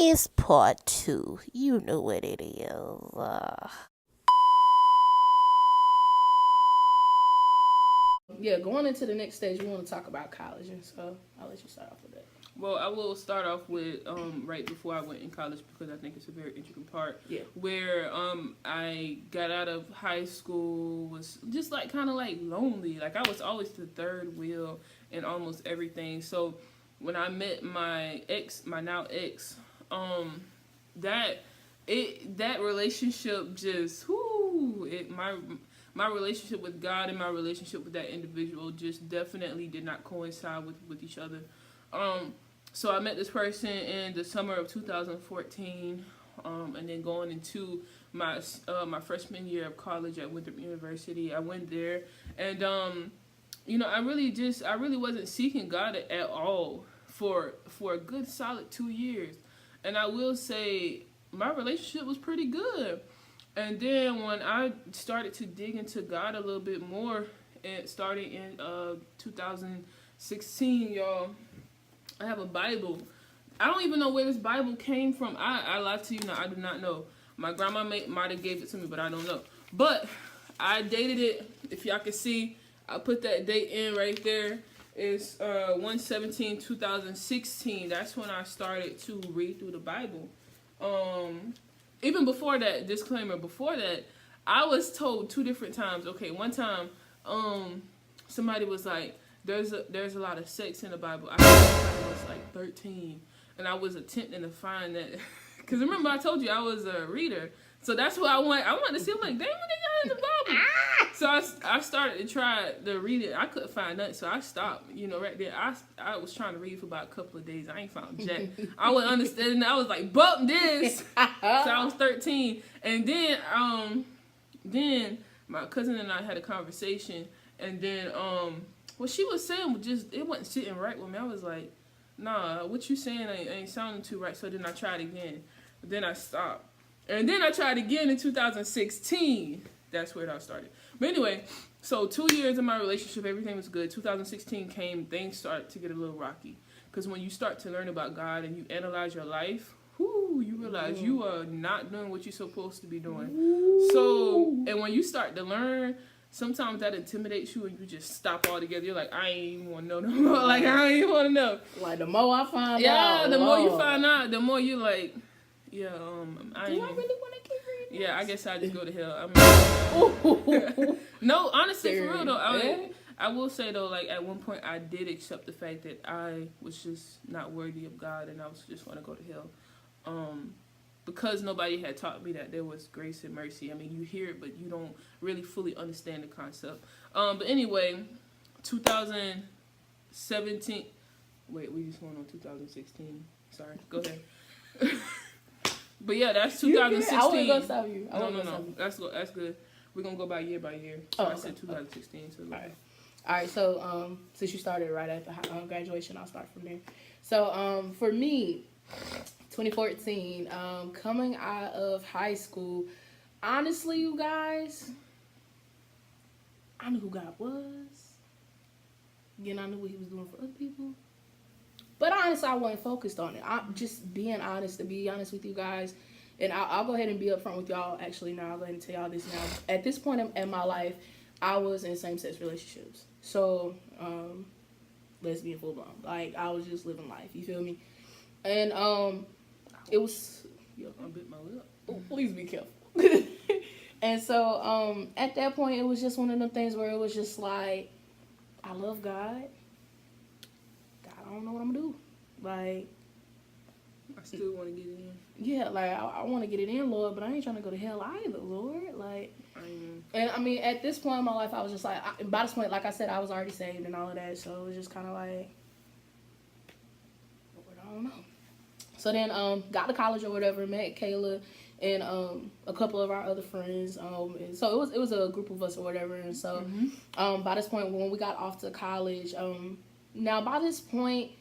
is part two. You know what it is. Yeah, going into the next stage, we want to talk about college, and so I'll let you start off with that. Well, I will start off with right before I went in college because I think it's a very intricate part. Yeah. Where I got out of high school was just like kind of like lonely. Like I was always the third wheel in almost everything. So when I met my ex, my now ex, that relationship just my relationship with God and my relationship with that individual just definitely did not coincide with each other. So I met this person in the summer of 2014, and then going into my freshman year of college at Winthrop University, I went there, and I really wasn't seeking God at all for a good solid 2 years, and I will say my relationship was pretty good. And then when I started to dig into God a little bit more, and starting in 2016, y'all, I have a Bible. I don't even know where this Bible came from. I lie to you now, I do not know. My grandma might have gave it to me, but I don't know. But I dated it. If y'all can see, I put that date in right there. It's 1/17/2016. That's when I started to read through the Bible. Even before that, disclaimer, before that, I was told 2 different times. Okay, one time, somebody was like, there's a lot of sex in the Bible. I think I was like 13, and I was attempting to find that. Because remember, I told you I was a reader. So that's what I wanted to see. I'm like, damn, what they got in the Bible? So I started to try to read it. I couldn't find nothing, so I stopped. Right there. I was trying to read for about a couple of days. I ain't found jack. I wasn't understanding. I was like, bump this. So I was 13, and then my cousin and I had a conversation, and then what she was saying it wasn't sitting right with me. I was like, nah, what you saying ain't sounding too right. So then I tried again. Then I stopped. And then I tried again in 2016. That's where it all started. But anyway, so 2 years in my relationship, everything was good. 2016 came, things started to get a little rocky. Because when you start to learn about God and you analyze your life, you realize you are not doing what you're supposed to be doing. So, and when you start to learn, sometimes that intimidates you and you just stop altogether. You're like, I ain't even want to know no more. Like, I ain't even want to know. Like, the more I find out. Yeah, the more you find out, the more you're like, yeah, do I really want to keep reading? Yeah, I guess I just go to hell. No, honestly, for real though, I will say though, like at one point I did accept the fact that I was just not worthy of God, and I was just going to go to hell, because nobody had taught me that there was grace and mercy. I mean, you hear it, but you don't really fully understand the concept. But anyway, 2017. Wait, we just went on 2016. Sorry, go ahead. But yeah, that's 2016. I wasn't gonna stop you. No. That's good. We're gonna go by year. So I said 2016. So all right. So since you started right after graduation, I'll start from there. So for me, 2014, coming out of high school, honestly, you guys, I knew who God was. Again, I knew what He was doing for other people. But honestly, I wasn't focused on it. I'm just being honest, to be honest with you guys. And I'll go ahead and be upfront with y'all. Actually, now I'll go ahead and tell y'all this now. At this point in my life, I was in same-sex relationships. So, lesbian full blown. Like, I was just living life. You feel me? And it was... I bit my lip. Oh, please be careful. And so, at that point, it was just one of them things where it was just like, I love God. I don't know what I'm gonna do. Like, I still want to get it in. Yeah, like I want to get it in, Lord, but I ain't trying to go to hell either, Lord. Like, and I mean, at this point in my life, I was just like, by this point, like I said, I was already saved and all of that, so it was just kind of like, Lord, I don't know. So then, got to college or whatever, met Kayla and a couple of our other friends. And so it was a group of us or whatever, and so by this point, when we got off to college, now by this point,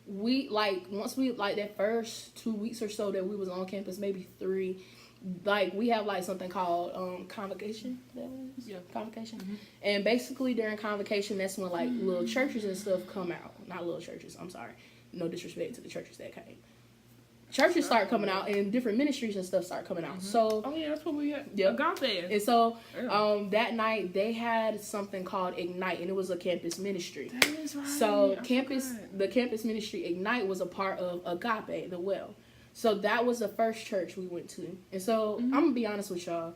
we once we that first 2 weeks or so that we was on campus, maybe 3, we have something called convocation. Convocation. Mm-hmm. And basically during convocation, that's when little churches and stuff come out. Not little churches, I'm sorry, no disrespect to the churches that came. churches start coming out and different ministries and stuff start coming out. So Oh yeah, that's what we had. Yeah. Agape. and so Yeah. that night they had something called Ignite, and it was a campus ministry. That is right. So I campus, forgot. the campus ministry Ignite was a part of Agape, the Well. So that was the first church we went to, and so I'm gonna be honest with y'all,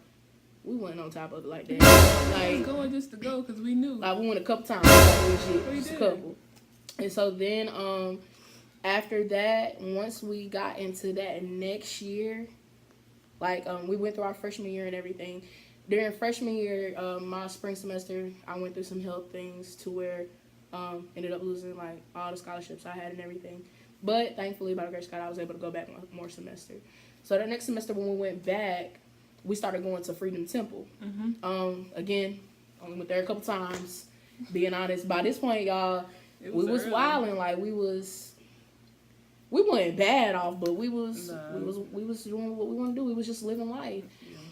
we went on top of it like that. We was going just to go because we knew. Like we went a couple times, like legit, We just a did. couple. And so then after that, once we got into that next year, like we went through our freshman year and everything. During freshman year, my spring semester, I went through some health things to where ended up losing like all the scholarships I had and everything. But thankfully, by the grace of God, I was able to go back one more semester. So the next semester when we went back, we started going to Freedom Temple. Again, only went there a couple times. Being honest, by this point, y'all, It we was early. wilding, like we weren't bad off, but we was No. we was doing what we want to do. We was just living life.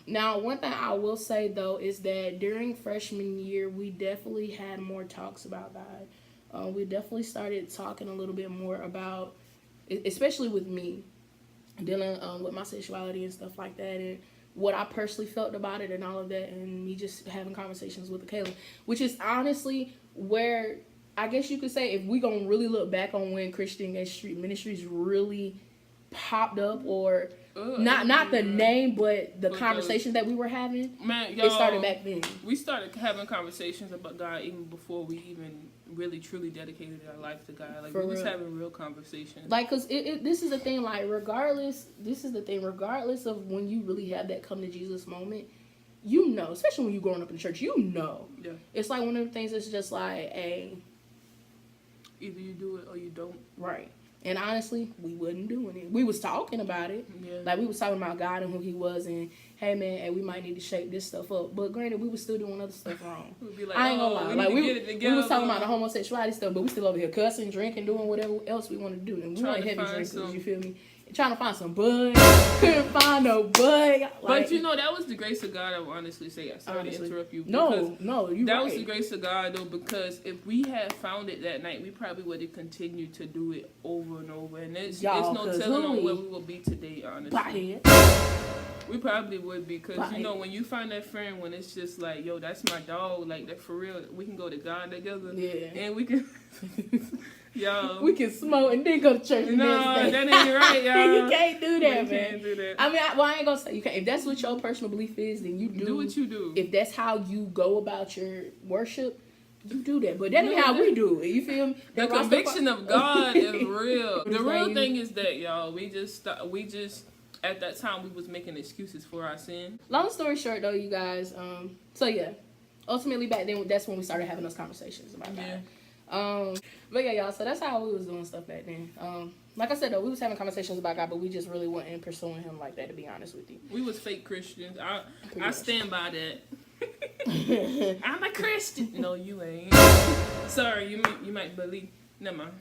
Now, one thing I will say though is that during freshman year, we definitely had more talks about God. We definitely started talking a little bit more about, especially with me, dealing with my sexuality and stuff like that, and what I personally felt about it and all of that, and me just having conversations with Kayla, which is honestly where I guess you could say if we gonna really look back on when Christian Gay Street Ministries really popped up, or not the name, but the conversations that we were having. Man, y'all, It started back then. We started having conversations about God even before we even really truly dedicated our life to God. Like For we was real. having real conversations. Like, cause this is the thing. Like, regardless of when you really have that come to Jesus moment, you know, especially when you growing up in church, you know, Yeah. it's like one of the things that's just like, hey, Either you do it or you don't. right. And honestly, we wasn't doing it. We was talking about it. Yeah. Like, we was talking about God and who he was, and hey man, hey, we might need to shake this stuff up. But granted, we was still doing other stuff wrong. We'd be like, I ain't gonna lie. Like, we we was talking about the the homosexuality stuff, but we still over here cussing, drinking, doing whatever else we want to do. And we Trying weren't to heavy find drinkers, some- you feel me? Trying to find some bud. Couldn't find no bud. Like, But you know, that was the grace of God, I will honestly say. I sorry honestly. to interrupt you. No, you that right. was the grace of God, though, because if we had found it that night, we probably would have continued to do it over and over. And it's Y'all, no 'cause telling who on we- where we will be today, honestly. Body. We probably would, because, Right. you know, when you find that friend, when it's just like, yo, that's my dog, like, that for real, we can go to God together. Yeah. And we can, yo. We can smoke and then go to church the No, next day. that ain't right, y'all. You can't do that, We man. can't do that. I mean, I ain't gonna say you can't. If that's what your personal belief is, then you Do what you do. If that's how you go about your worship, you do that. But that ain't No, how that- we do it. You feel me? The That conviction of God is real. The It's real like- thing is that, y'all, we just at that time we was making excuses for our sin. Long story short, though, you guys. So yeah, ultimately back then, that's when we started having those conversations about that. But yeah, y'all. So that's how we was doing stuff back then. Like I said, though, we was having conversations about God, but we just really wasn't pursuing him like that. To be honest with you. We was fake Christians. I much. stand by that. I'm a Christian. No, you ain't. Sorry, you might believe. Never mind.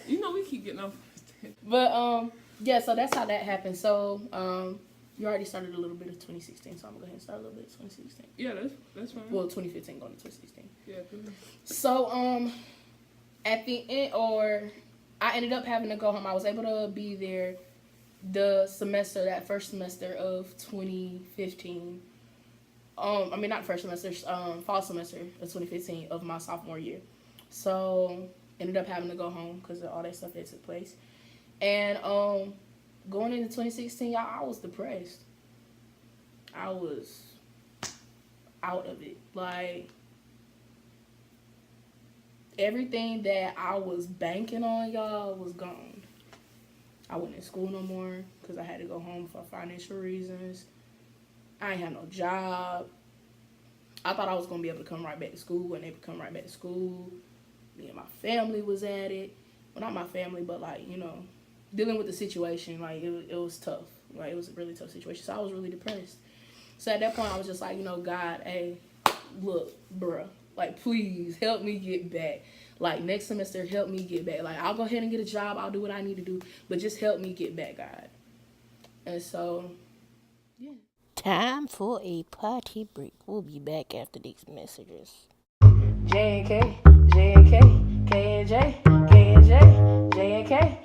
You know we keep getting off. But yeah. So that's how that happened. So you already started a little bit of 2016, so I'm gonna go ahead and start a little bit of 2016. Yeah, that's fine. Well, 2015 going to 2016. Yeah. So at the end, or I ended up having to go home. I was able to be there that first semester of 2015. I mean, not first semester, fall semester of 2015 of my sophomore year. So ended up having to go home because of all that stuff that took place. And going into 2016, y'all, I was depressed. I was out of it. Like, everything that I was banking on, y'all, was gone. I wasn't in school no more because I had to go home for financial reasons. I ain't have no job. I thought I was going to be able to come right back to school. Wasn't able to come right back to school. Me and my family was at it. Well, not my family, but, like, you know, dealing with the situation, like, it was tough. Like, it was a really tough situation. So I was really depressed. So at that point, I was just like, you know, God, hey, look, bruh, like, please help me get back. Like, next semester, help me get back. Like, I'll go ahead and get a job. I'll do what I need to do. But just help me get back, God. And so, yeah. Time for a party break. We'll be back after these messages. J and K, J and K, K and J, K and J, J and K.